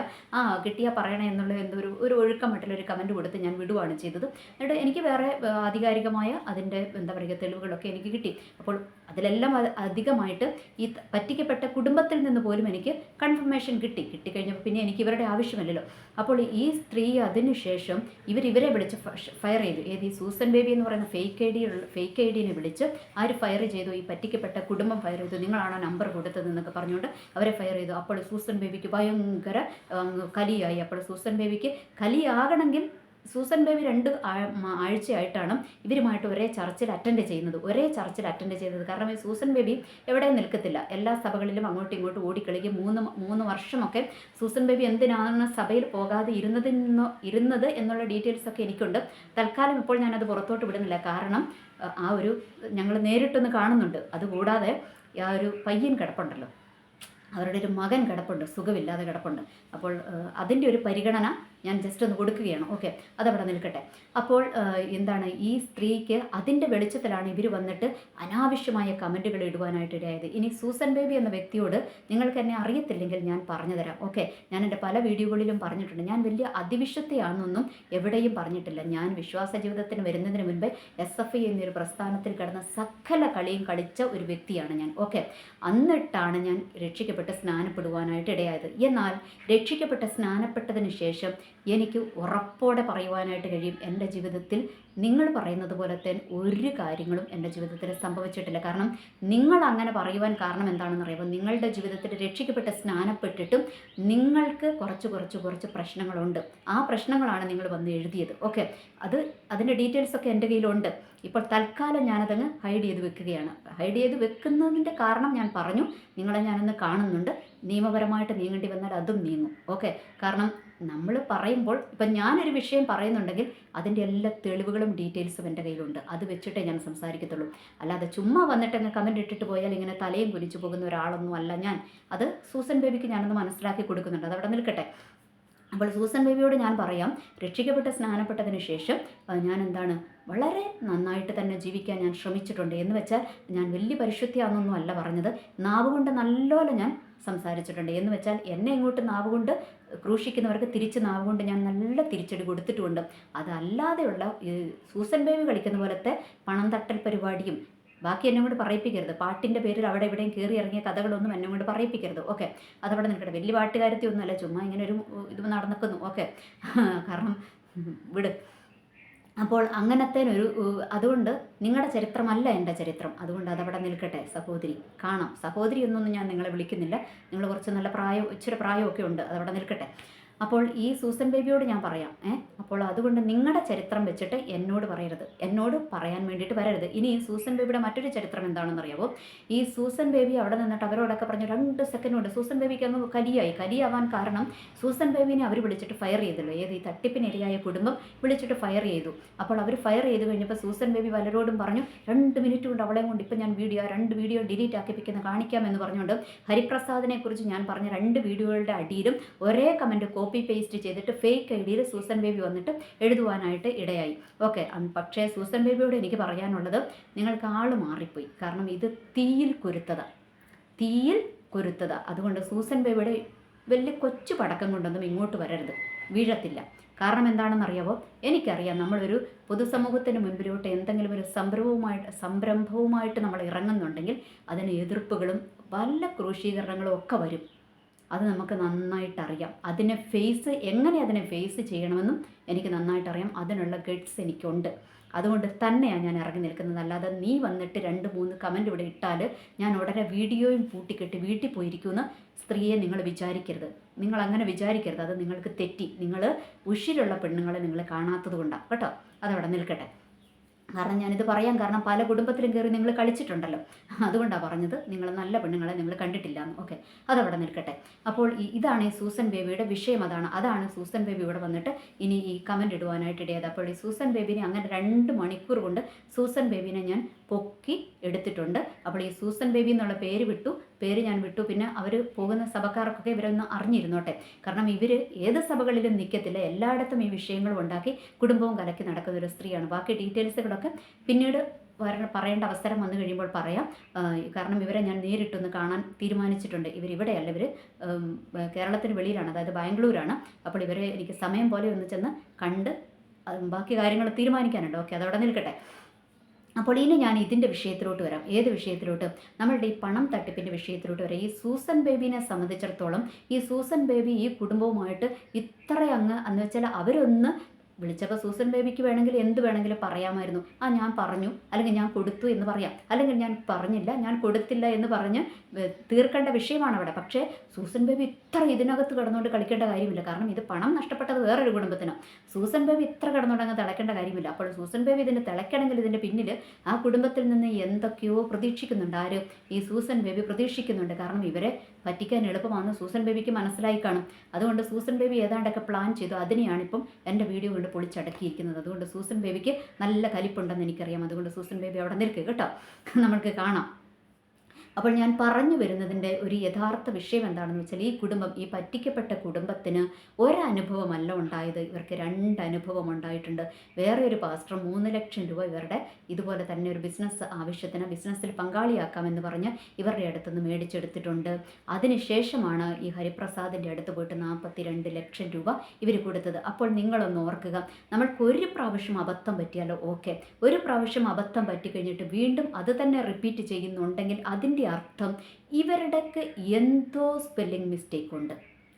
കിട്ടിയാൽ പറയണേ എന്നുള്ള ഒരു ഒഴുക്കമായിട്ടുള്ളൊരു കമൻറ്റ് കൊടുത്ത് ഞാൻ വിടുവാണ് ചെയ്തത്. എന്നിട്ട് എനിക്ക് വേറെ ആധികാരികമായ അതിൻ്റെ എന്താ പറയുക തെളിവുകളൊക്കെ എനിക്ക് കിട്ടി. അപ്പോൾ അതിലെല്ലാം അധികമായിട്ട് ഈ പറ്റിക്കപ്പെട്ട കുടുംബത്തിൽ നിന്ന് പോലും എനിക്ക് കൺഫർമേഷൻ കിട്ടിക്കഴിഞ്ഞപ്പോൾ പിന്നെ എനിക്ക് ഇവരുടെ ആവശ്യമില്ലല്ലോ. അപ്പോൾ ഈ സ്ത്രീ അതിനുശേഷം ഇവരെ വിളിച്ച് ഫയർ ചെയ്തു. ഈ സൂസൻ ബേബി എന്ന് പറയുന്ന ഫേക്ക് ഐ ഡിനെ വിളിച്ച് ആര് ഫയർ ചെയ്തു? ഈ പറ്റിക്കപ്പെട്ട കുടുംബം ഫയർ ചെയ്തു. നിങ്ങളാണോ നമ്പർ കൊടുത്തതെന്നൊക്കെ പറഞ്ഞുകൊണ്ട് അവരെ ഫയർ ചെയ്തു. അപ്പോൾ സൂസൻ ബേബിക്ക് ഭയങ്കര കലിയായി. അപ്പോൾ സൂസൻ ബേബിക്ക് കലിയാകണമെങ്കിൽ സൂസൻ ബേബി 2 ആഴ്ചയായിട്ടാണ് ഇവരുമായിട്ട് ഒരേ ചർച്ചിൽ അറ്റൻഡ് ചെയ്തത്. കാരണം ഈ സൂസൻ ബേബി എവിടെയും നിൽക്കത്തില്ല, എല്ലാ സഭകളിലും അങ്ങോട്ടും ഇങ്ങോട്ടും ഓടിക്കളിക്കും. 3 വർഷമൊക്കെ സൂസൻ ബേബി എന്തിനാണ് സഭയിൽ പോകാതെ ഇരുന്നത് എന്നുള്ള ഡീറ്റെയിൽസൊക്കെ എനിക്കുണ്ട്. തൽക്കാലം ഇപ്പോൾ ഞാനത് പുറത്തോട്ട് വിടുന്നില്ല. കാരണം ഞങ്ങൾ നേരിട്ടൊന്ന് കാണുന്നുണ്ട്. അതുകൂടാതെ ആ ഒരു പയ്യൻ കിടപ്പുണ്ടല്ലോ, അവരുടെ ഒരു മകൻ കിടപ്പുണ്ട്, സുഖമില്ലാതെ കിടപ്പുണ്ട്. അപ്പോൾ അതിൻ്റെ ഒരു പരിഗണന ഞാൻ ജസ്റ്റ് ഒന്ന് കൊടുക്കുകയാണ്. ഓക്കെ, അതവിടെ നിൽക്കട്ടെ. അപ്പോൾ എന്താണ്, ഈ സ്ത്രീക്ക് അതിൻ്റെ വെളിച്ചത്തിലാണ് ഇവർ വന്നിട്ട് അനാവശ്യമായ കമൻറ്റുകൾ ഇടുവാനായിട്ട് ഇടയായത്. ഇനി സൂസൻ ബേബി എന്ന വ്യക്തിയോട് നിങ്ങൾക്ക് എന്നെ അറിയത്തില്ലെങ്കിൽ ഞാൻ പറഞ്ഞു തരാം. ഓക്കെ, ഞാൻ എൻ്റെ പല വീഡിയോകളിലും പറഞ്ഞിട്ടുണ്ട്. ഞാൻ വലിയ അതിവിശുദ്ധയാണെന്നൊന്നും എവിടെയും പറഞ്ഞിട്ടില്ല. ഞാൻ വിശ്വാസ ജീവിതത്തിന് വരുന്നതിന് മുൻപേ SFI എന്നൊരു പ്രസ്ഥാനത്തിൽ കിടന്ന സകല കളിയും കളിച്ച ഒരു വ്യക്തിയാണ് ഞാൻ. ഓക്കെ, എന്നിട്ടാണ് ഞാൻ രക്ഷിക്കപ്പെട്ട് സ്നാനപ്പെടുവാനായിട്ട് ഇടയായത്. എന്നാൽ രക്ഷിക്കപ്പെട്ട് സ്നാനപ്പെട്ടതിന് ശേഷം എനിക്ക് ഉറപ്പോടെ പറയുവാനായിട്ട് കഴിയും, എൻ്റെ ജീവിതത്തിൽ നിങ്ങൾ പറയുന്നത് പോലത്തെ ഒരു കാര്യങ്ങളും എൻ്റെ ജീവിതത്തിൽ സംഭവിച്ചിട്ടില്ല. കാരണം നിങ്ങൾ അങ്ങനെ പറയുവാൻ കാരണം എന്താണെന്ന് അറിയുമ്പോൾ, നിങ്ങളുടെ ജീവിതത്തിൽ രക്ഷിക്കപ്പെട്ട് സ്നാനപ്പെട്ടിട്ടും നിങ്ങൾക്ക് കുറച്ച് പ്രശ്നങ്ങളുണ്ട്. ആ പ്രശ്നങ്ങളാണ് നിങ്ങൾ വന്ന് എഴുതിയത്. ഓക്കെ, അതിൻ്റെ ഡീറ്റെയിൽസൊക്കെ എൻ്റെ കയ്യിലുണ്ട്. ഇപ്പോൾ തൽക്കാലം ഞാനതങ്ങ് ഹൈഡ് ചെയ്ത് വെക്കുകയാണ്. ഹൈഡ് ചെയ്ത് വെക്കുന്നതിൻ്റെ കാരണം ഞാൻ പറഞ്ഞു, നിങ്ങളെ ഞാനൊന്ന് കാണുന്നുണ്ട്. നിയമപരമായിട്ട് നീങ്ങേണ്ടി വന്നാൽ അതും നീങ്ങും. ഓക്കെ, കാരണം നമ്മൾ പറയുമ്പോൾ ഇപ്പം ഞാനൊരു വിഷയം പറയുന്നുണ്ടെങ്കിൽ അതിൻ്റെ എല്ലാ തെളിവുകളും ഡീറ്റെയിൽസും എൻ്റെ കയ്യിലുണ്ട്. അത് വെച്ചിട്ടേ ഞാൻ സംസാരിക്കത്തുള്ളൂ. അല്ലാതെ ചുമ്മാ വന്നിട്ട് അങ്ങ് കമൻറ്റ് ഇട്ടിട്ട് പോയാൽ ഇങ്ങനെ തലയും കുനിച്ചു പോകുന്ന ഒരാളൊന്നും അല്ല ഞാൻ. അത് സൂസൻ ബേബിക്ക് ഞാനൊന്ന് മനസ്സിലാക്കി കൊടുക്കുന്നുണ്ട്. അതവിടെ നിൽക്കട്ടെ. അപ്പോൾ സൂസൻ ബേബിയോട് ഞാൻ പറയാം, രക്ഷിക്കപ്പെട്ട് സ്നാനപ്പെട്ടതിന് ശേഷം ഞാൻ എന്താണ് വളരെ നന്നായിട്ട് തന്നെ ജീവിക്കാൻ ഞാൻ ശ്രമിച്ചിട്ടുണ്ട്. എന്ന് വെച്ചാൽ ഞാൻ വലിയ പരിശുദ്ധിയാണെന്നൊന്നും അല്ല പറഞ്ഞത്. നാവ് കൊണ്ട് നല്ലപോലെ ഞാൻ സംസാരിച്ചിട്ടുണ്ട്. എന്ന് വെച്ചാൽ എന്നെ ഇങ്ങോട്ട് നാവ് കൊണ്ട് ക്രൂശിക്കുന്നവർക്ക് തിരിച്ച് നാവ് കൊണ്ട് ഞാൻ നല്ല തിരിച്ചടി കൊടുത്തിട്ടുമുണ്ട്. അതല്ലാതെയുള്ള സൂസൻ ബേബി കളിക്കുന്ന പോലത്തെ പണം തട്ടൽ പരിപാടിയും ബാക്കി എന്നെ കൊണ്ട് പറയിപ്പിക്കരുത്. പാട്ടിൻ്റെ പേരിൽ അവിടെ ഇവിടെയും കയറി ഇറങ്ങിയ കഥകളൊന്നും എന്നെ കൊണ്ട് പറയിപ്പിക്കരുത്. ഓക്കെ, അതവിടെ നിൽക്കട്ടെ. വലിയ പാട്ടുകാരത്തി ഒന്നുമല്ല, ചുമ്മാ ഇങ്ങനെ ഒരു ഇത് നടന്നിക്കുന്നു. ഓക്കെ, കാരണം വിട്. അപ്പോൾ അങ്ങനത്തെ അതുകൊണ്ട് നിങ്ങളുടെ ചരിത്രമല്ല എൻ്റെ ചരിത്രം. അതുകൊണ്ട് അതവിടെ നിൽക്കട്ടെ. സഹോദരി കാണാം. സഹോദരി എന്നൊന്നും ഞാൻ നിങ്ങളെ വിളിക്കുന്നില്ല. നിങ്ങൾ കുറച്ച് നല്ല ഇച്ചിരി പ്രായമൊക്കെ ഉണ്ട്. അതവിടെ നിൽക്കട്ടെ. അപ്പോൾ ഈ സൂസൻ ബേബിയോട് ഞാൻ പറയാം, അപ്പോൾ അതുകൊണ്ട് നിങ്ങളുടെ ചരിത്രം വെച്ചിട്ട് എന്നോട് പറയരുത്, എന്നോട് പറയാൻ വേണ്ടിയിട്ട് വരരുത്. ഇനി ഈ സൂസൻ ബേബിയുടെ മറ്റൊരു ചരിത്രം എന്താണെന്ന് അറിയാമോ? ഈ സൂസൻ ബേബി അവിടെ നിന്നിട്ട് അവരോടൊക്കെ പറഞ്ഞു 2 സെക്കൻഡ് കൊണ്ട് സൂസൻ ബേബിക്ക് അങ്ങ് കലിയാവാൻ കാരണം സൂസൻ ബേബിനെ അവർ വിളിച്ചിട്ട് ഫയർ ചെയ്തല്ലോ. ഈ തട്ടിപ്പിനിരയായ കുടുംബം വിളിച്ചിട്ട് ഫയർ ചെയ്തു. അപ്പോൾ അവർ ഫയർ ചെയ്ത് കഴിഞ്ഞപ്പോൾ സൂസൻ ബേബി പലരോടും പറഞ്ഞു 2 മിനിറ്റ് കൊണ്ട് അവളെ കൊണ്ട് ഇപ്പം ഞാൻ 2 വീഡിയോ ഡിലീറ്റ് ആക്കിപ്പിക്കുന്ന കാണിക്കാമെന്ന് പറഞ്ഞുകൊണ്ട് ഹരിപ്രസാദിനെ കുറിച്ച് ഞാൻ പറഞ്ഞ 2 വീഡിയോകളുടെ അടിയിലും ഒരേ കമൻറ്റ് കോപ്പി പേസ്റ്റ് ചെയ്തിട്ട് ഫേക്ക് ഐഡിയിൽ സൂസൻ ബേബി വന്നിട്ട് എഴുതുവാനായിട്ട് ഇടയായി. ഓക്കെ, പക്ഷേ സൂസൻ ബേബിയോട് എനിക്ക് പറയാനുള്ളത്, നിങ്ങൾക്ക് ആൾ മാറിപ്പോയി. കാരണം ഇത് തീയിൽ കൊരുത്തതാ. അതുകൊണ്ട് സൂസൻ ബേബിയുടെ വലിയ കൊച്ചു പടക്കം കൊണ്ടൊന്നും ഇങ്ങോട്ട് വരരുത്, വീഴത്തില്ല. കാരണം എന്താണെന്ന് അറിയാമോ? എനിക്കറിയാം, നമ്മളൊരു പൊതുസമൂഹത്തിന് മുൻപിലോട്ട് എന്തെങ്കിലും ഒരു സംരംഭവുമായിട്ട് നമ്മൾ ഇറങ്ങുന്നുണ്ടെങ്കിൽ അതിന് എതിർപ്പുകളും പല ക്രൂശീകരണങ്ങളും ഒക്കെ വരും. അത് നമുക്ക് നന്നായിട്ടറിയാം. എങ്ങനെ അതിനെ ഫേസ് ചെയ്യണമെന്നും എനിക്ക് നന്നായിട്ടറിയാം. അതിനുള്ള ഗട്ട്സ് എനിക്കുണ്ട്. അതുകൊണ്ട് തന്നെയാണ് ഞാൻ ഇറങ്ങി നിൽക്കുന്നത്. അല്ലാതെ നീ വന്നിട്ട് 2-3 കമൻറ്റ് ഇവിടെ ഇട്ടാൽ ഞാൻ ഉടനെ വീഡിയോയും പൂട്ടിക്കെട്ടി വീട്ടിൽ പോയിരിക്കുമെന്ന് സ്ത്രീയെ നിങ്ങൾ വിചാരിക്കരുത്. നിങ്ങൾ അങ്ങനെ വിചാരിക്കരുത്. അത് നിങ്ങൾക്ക് തെറ്റി. നിങ്ങൾ ഉഷിരുള്ള പെണ്ണുങ്ങളെ നിങ്ങൾ കാണാത്തത് കൊണ്ടാണ് കേട്ടോ. അതവിടെ നിൽക്കട്ടെ. കാരണം ഞാനിത് പറയാൻ കാരണം പല കുടുംബത്തിലും കയറി നിങ്ങൾ കളിച്ചിട്ടുണ്ടല്ലോ. അതുകൊണ്ടാണ് പറഞ്ഞത്, നിങ്ങൾ നല്ല പെണ്ണുങ്ങളെ നിങ്ങൾ കണ്ടിട്ടില്ല എന്ന്. ഓക്കെ, അതവിടെ നിൽക്കട്ടെ. അപ്പോൾ ഇതാണ് ഈ സൂസൻ ബേബിയുടെ വിഷയം. അതാണ് സൂസൻ ബേബി ഇവിടെ വന്നിട്ട് ഇനി ഈ കമൻറ്റ് ഇടുവാനായിട്ട് ഇടയത്. അപ്പോൾ ഈ സൂസൻ ബേബിനെ അങ്ങനെ 2 മണിക്കൂർ കൊണ്ട് സൂസൻ ബേബിനെ ഞാൻ പൊക്കി എടുത്തിട്ടുണ്ട്. അപ്പോൾ ഈ സൂസൻ ബേബി എന്നുള്ള പേര് ഞാൻ വിട്ടു. പിന്നെ അവർ പോകുന്ന സഭക്കാർക്കൊക്കെ ഇവരൊന്ന് അറിഞ്ഞിരുന്നോട്ടെ. കാരണം ഇവർ ഏത് സഭകളിലും നിൽക്കത്തില്ല, എല്ലായിടത്തും ഈ വിഷയങ്ങളും ഉണ്ടാക്കി കുടുംബവും കലക്കി നടക്കുന്ന ഒരു സ്ത്രീയാണ്. ബാക്കി ഡീറ്റെയിൽസുകളൊക്കെ പിന്നീട് പറയേണ്ട അവസരം വന്നു കഴിയുമ്പോൾ പറയാം. കാരണം ഇവരെ ഞാൻ നേരിട്ടൊന്ന് കാണാൻ തീരുമാനിച്ചിട്ടുണ്ട്. ഇവരിവിടെയല്ല, ഇവർ കേരളത്തിന് വെളിയിലാണ്, അതായത് ബാംഗ്ലൂരാണ്. അപ്പോൾ ഇവരെ എനിക്ക് സമയം പോലെ ഒന്ന് ചെന്ന് കണ്ട് ബാക്കി കാര്യങ്ങൾ തീരുമാനിക്കാനുണ്ട്. ഓക്കെ, അതവിടെ നിൽക്കട്ടെ. അപ്പോൾ ഇനി ഞാൻ ഇതിൻ്റെ വിഷയത്തിലോട്ട് വരാം. ഏത് വിഷയത്തിലോട്ട്? നമ്മളുടെ ഈ പണം തട്ടിപ്പിൻ്റെ വിഷയത്തിലോട്ട് വരാം. ഈ സൂസൻ ബേബിനെ സംബന്ധിച്ചിടത്തോളം ഈ സൂസൻ ബേബി ഈ കുടുംബവുമായിട്ട് എന്ന് വെച്ചാൽ അവരൊന്ന് വിളിച്ചപ്പോൾ സൂസൻ ബേബിക്ക് വേണമെങ്കിൽ എന്ത് വേണമെങ്കിലും പറയാമായിരുന്നു. ഞാൻ പറഞ്ഞു, അല്ലെങ്കിൽ ഞാൻ കൊടുത്തു എന്ന് പറയാം, അല്ലെങ്കിൽ ഞാൻ പറഞ്ഞില്ല, ഞാൻ കൊടുത്തില്ല എന്ന് പറഞ്ഞ് തീർക്കേണ്ട വിഷയമാണ് അവിടെ. പക്ഷേ സൂസൻ ബേബി ഇതിനകത്ത് കിടന്നുകൊണ്ട് കളിക്കേണ്ട കാര്യമില്ല. കാരണം ഇത് പണം നഷ്ടപ്പെട്ടത് വേറൊരു കുടുംബത്തിന്. സൂസൻ ബേബി കിടന്നുകൊണ്ട് അങ്ങ് തിളയ്ക്കേണ്ട കാര്യമില്ല. അപ്പോൾ സൂസൻ ബേബി ഇതിന് തിളയ്ക്കണമെങ്കിൽ ഇതിൻ്റെ പിന്നിൽ ആ കുടുംബത്തിൽ നിന്ന് എന്തൊക്കെയോ പ്രതീക്ഷിക്കുന്നുണ്ട്. ഈ സൂസൻ ബേബി പ്രതീക്ഷിക്കുന്നുണ്ട്. കാരണം ഇവരെ പറ്റിക്കാൻ എളുപ്പമാണെന്ന് സൂസൻ ബേബിക്ക് മനസ്സിലായി കാണും. അതുകൊണ്ട് സൂസൻ ബേബി ഏതാണ്ടൊക്കെ പ്ലാൻ ചെയ്തു. അതിനെയാണിപ്പം എൻ്റെ വീഡിയോ കൊണ്ട് പൊളിച്ചടക്കിയിരിക്കുന്നത്. അതുകൊണ്ട് സൂസൻ ബേബിക്ക് നല്ല കലിപ്പുണ്ടെന്ന് എനിക്കറിയാം. അതുകൊണ്ട് സൂസൻ ബേബി അവിടെ നിൽക്കുക കേട്ടോ, നമ്മൾക്ക് കാണാം. അപ്പോൾ ഞാൻ പറഞ്ഞു വരുന്നതിൻ്റെ ഒരു യഥാർത്ഥ വിഷയം എന്താണെന്ന് വെച്ചാൽ, ഈ കുടുംബം, ഈ പറ്റിക്കപ്പെട്ട കുടുംബത്തിന് ഒരനുഭവമല്ല ഉണ്ടായത്, ഇവർക്ക് 2 അനുഭവം ഉണ്ടായിട്ടുണ്ട്. വേറെ ഒരു പാസ്റ്റർ 3 ലക്ഷം രൂപ ഇവരുടെ ഇതുപോലെ തന്നെ ഒരു ബിസിനസ്സിൽ പങ്കാളിയാക്കാമെന്ന് പറഞ്ഞ് ഇവരുടെ അടുത്തുനിന്ന് മേടിച്ചെടുത്തിട്ടുണ്ട്. അതിനുശേഷമാണ് ഈ ഹരിപ്രസാദിൻ്റെ അടുത്ത് പോയിട്ട് 42 ലക്ഷം രൂപ ഇവർ കൊടുത്തത്. അപ്പോൾ നിങ്ങളൊന്ന് ഓർക്കുക, നമ്മൾക്ക് ഒരു പ്രാവശ്യം അബദ്ധം പറ്റിയാലോ ഓക്കെ, ഒരു പ്രാവശ്യം അബദ്ധം പറ്റിക്കഴിഞ്ഞിട്ട് വീണ്ടും അത് തന്നെ റിപ്പീറ്റ് ചെയ്യുന്നുണ്ടെങ്കിൽ അതിൻ്റെ അർത്ഥം ഇവരുടെക്ക് എന്തോ സ്പെല്ലിംഗ് മിസ്റ്റേക്ക് ഉണ്ട്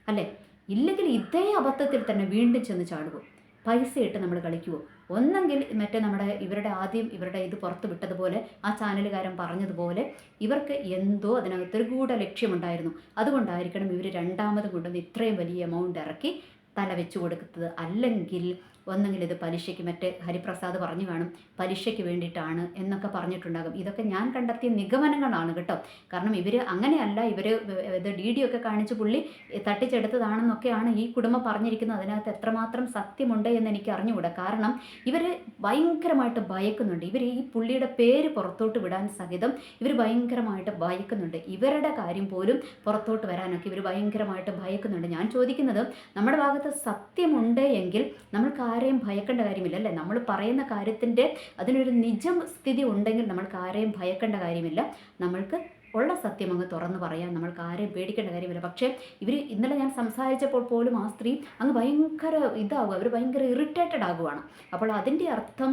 അല്ലേ? ഇല്ലെങ്കിൽ ഇതേ അബദ്ധത്തിൽ തന്നെ വീണ്ടും ചെന്ന് ചാടുമോ? പൈസയിട്ട് നമ്മൾ കളിക്കുമോ? ഒന്നെങ്കിൽ മറ്റേ ഇവരുടെ ആദ്യം ഇവരുടെ ഇത് പുറത്ത് വിട്ടതുപോലെ ആ ചാനലുകാരൻ പറഞ്ഞതുപോലെ ഇവർക്ക് എന്തോ അതിനകത്തൊരു ഗൂഢ ലക്ഷ്യമുണ്ടായിരുന്നു. അതുകൊണ്ടായിരിക്കണം ഇവർ രണ്ടാമത് കൊണ്ടുവന്ന് ഇത്രയും വലിയ എമൗണ്ട് ഇറക്കി തല വെച്ച് കൊടുക്കുന്നത്. അല്ലെങ്കിൽ ഒന്നെങ്കിൽ ഇത് പലിശയ്ക്ക്, മറ്റേ ഹരിപ്രസാദ് പറഞ്ഞു കാണും പലിശയ്ക്ക് വേണ്ടിയിട്ടാണ് എന്നൊക്കെ പറഞ്ഞിട്ടുണ്ടാകും. ഇതൊക്കെ ഞാൻ കണ്ടെത്തിയ നിഗമനങ്ങളാണ് കേട്ടോ. കാരണം ഇവർ അങ്ങനെയല്ല, ഇവർ ഇത് DD ഒക്കെ കാണിച്ച് പുള്ളി തട്ടിച്ചെടുത്തതാണെന്നൊക്കെയാണ് ഈ കുടുംബം പറഞ്ഞിരിക്കുന്നത്. അതിനകത്ത് എത്രമാത്രം സത്യമുണ്ട് എന്ന് എനിക്ക് അറിഞ്ഞുകൂടാ. കാരണം ഇവർ ഭയങ്കരമായിട്ട് ഭയക്കുന്നുണ്ട്. ഇവർ ഈ പുള്ളിയുടെ പേര് പുറത്തോട്ട് വിടാൻ സഹിതം ഇവർ ഭയങ്കരമായിട്ട് ഭയക്കുന്നുണ്ട്. ഇവരുടെ കാര്യം പോലും പുറത്തോട്ട് വരാനൊക്കെ ഇവർ ഭയങ്കരമായിട്ട് ഭയക്കുന്നുണ്ട്. ഞാൻ ചോദിക്കുന്നത്, നമ്മുടെ ഭാഗത്ത് സത്യമുണ്ട് എങ്കിൽ നമ്മൾക്ക് ആരെയും ഭയക്കേണ്ട കാര്യമില്ല അല്ലേ? നമ്മൾ പറയുന്ന കാര്യത്തിൻ്റെ അതിനൊരു നിജം സ്ഥിതി ഉണ്ടെങ്കിൽ നമ്മൾക്ക് ആരെയും ഭയക്കേണ്ട കാര്യമില്ല. നമ്മൾക്ക് ഉള്ള സത്യം അങ്ങ് തുറന്ന് പറയാൻ നമ്മൾക്ക് ആരെയും പേടിക്കേണ്ട കാര്യമില്ല. പക്ഷേ ഇന്നലെ ഞാൻ സംസാരിച്ചപ്പോൾ പോലും ആ സ്ത്രീ അങ്ങ് ഭയങ്കര ഇതാവുക, അവർ ഭയങ്കര ഇറിറ്റേറ്റഡ് ആകുവാണ്. അപ്പോൾ അതിൻ്റെ അർത്ഥം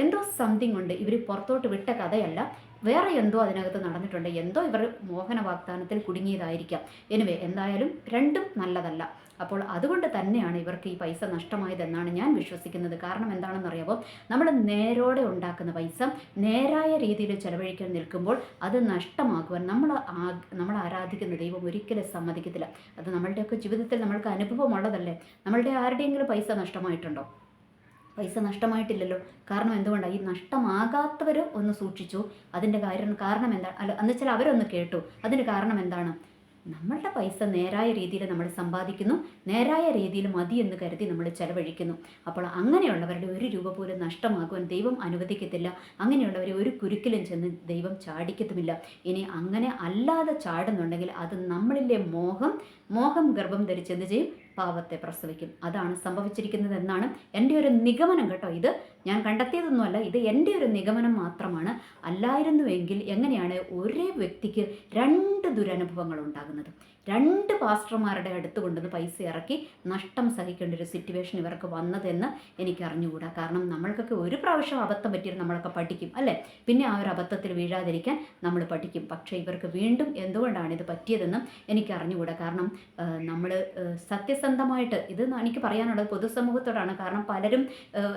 എന്തോ സംതിങ് ഉണ്ട്. ഇവർ പുറത്തോട്ട് വിട്ട കഥയല്ല, വേറെ എന്തോ അതിനകത്ത് നടന്നിട്ടുണ്ട്. എന്തോ ഇവർ മോഹന വാഗ്ദാനത്തിൽ കുടുങ്ങിയതായിരിക്കാം. എനിവേ, എന്തായാലും രണ്ടും നല്ലതല്ല. അപ്പോൾ അതുകൊണ്ട് തന്നെയാണ് ഇവർക്ക് ഈ പൈസ നഷ്ടമായതെന്നാണ് ഞാൻ വിശ്വസിക്കുന്നത്. കാരണം എന്താണെന്നറിയാമോ, നമ്മൾ നേരോടെ ഉണ്ടാക്കുന്ന പൈസ നേരായ രീതിയിൽ ചെലവഴിക്കാൻ നിൽക്കുമ്പോൾ അത് നഷ്ടമാക്കുവാൻ നമ്മൾ ആരാധിക്കുന്ന ദൈവം ഒരിക്കലും സമ്മതിക്കത്തില്ല. അത് നമ്മളുടെയൊക്കെ ജീവിതത്തിൽ നമ്മൾക്ക് അനുഭവമുള്ളതല്ലേ. നമ്മളുടെ ആരുടെയെങ്കിലും പൈസ നഷ്ടമായിട്ടുണ്ടോ? പൈസ നഷ്ടമായിട്ടില്ലല്ലോ. കാരണം എന്തുകൊണ്ടാണ്? ഈ നഷ്ടമാകാത്തവർ ഒന്ന് സൂക്ഷിച്ചു. അതിൻ്റെ കാരണം എന്താണ്? എന്നുവെച്ചാൽ അവരൊന്ന് കേട്ടു. അതിൻ്റെ കാരണം എന്താണ്? നമ്മളുടെ പൈസ നേരായ രീതിയിൽ നമ്മൾ സമ്പാദിക്കുന്നു, നേരായ രീതിയിൽ മതി എന്ന് കരുതി നമ്മൾ ചെലവഴിക്കുന്നു. അപ്പോൾ അങ്ങനെയുള്ളവരുടെ ഒരു രൂപ പോലും നഷ്ടമാകുവാൻ ദൈവം അനുവദിക്കത്തില്ല. അങ്ങനെയുള്ളവരെ ഒരു കുരുക്കിലും ചെന്ന് ദൈവം ചാടിക്കത്തുമില്ല. ഇനി അങ്ങനെ അല്ലാതെ ചാടുന്നുണ്ടെങ്കിൽ അത് നമ്മളിലെ മോഹം ഗർഭം ധരിച്ചെന്ത് ചെയ്യും? പാപത്തെ പ്രസവിക്കും. അതാണ് സംഭവിച്ചിരിക്കുന്നത് എന്നാണ് എൻ്റെ ഒരു നിഗമനം കേട്ടോ. ഇത് ഞാൻ കണ്ടെത്തിയതൊന്നുമല്ല, ഇത് എൻ്റെ ഒരു നിഗമനം മാത്രമാണ്. അല്ലായിരുന്നുവെങ്കിൽ എങ്ങനെയാണ് ഒരേ വ്യക്തിക്ക് 2 ദുരനുഭവങ്ങൾ ഉണ്ടാകുന്നത്? 2 പാസ്റ്റർമാരുടെ അടുത്ത് കൊണ്ടുവന്ന് പൈസ ഇറക്കി നഷ്ടം സഹിക്കേണ്ട ഒരു സിറ്റുവേഷൻ ഇവർക്ക് വന്നതെന്ന് എനിക്ക് അറിഞ്ഞുകൂടാ. കാരണം നമ്മൾക്കൊക്കെ ഒരു പ്രാവശ്യം അബദ്ധം പറ്റിയാൽ നമ്മളൊക്കെ പഠിക്കും അല്ലേ? പിന്നെ ആ ഒരു അബദ്ധത്തിൽ വീഴാതിരിക്കാൻ നമ്മൾ പഠിക്കും. പക്ഷേ ഇവർക്ക് വീണ്ടും എന്തുകൊണ്ടാണ് ഇത് പറ്റിയതെന്നും എനിക്ക് അറിഞ്ഞുകൂടാ. കാരണം നമ്മൾ സത്യസന്ധമായിട്ട് ഇത് എനിക്ക് പറയാനുള്ളത് പൊതുസമൂഹത്തോടാണ്. കാരണം പലരും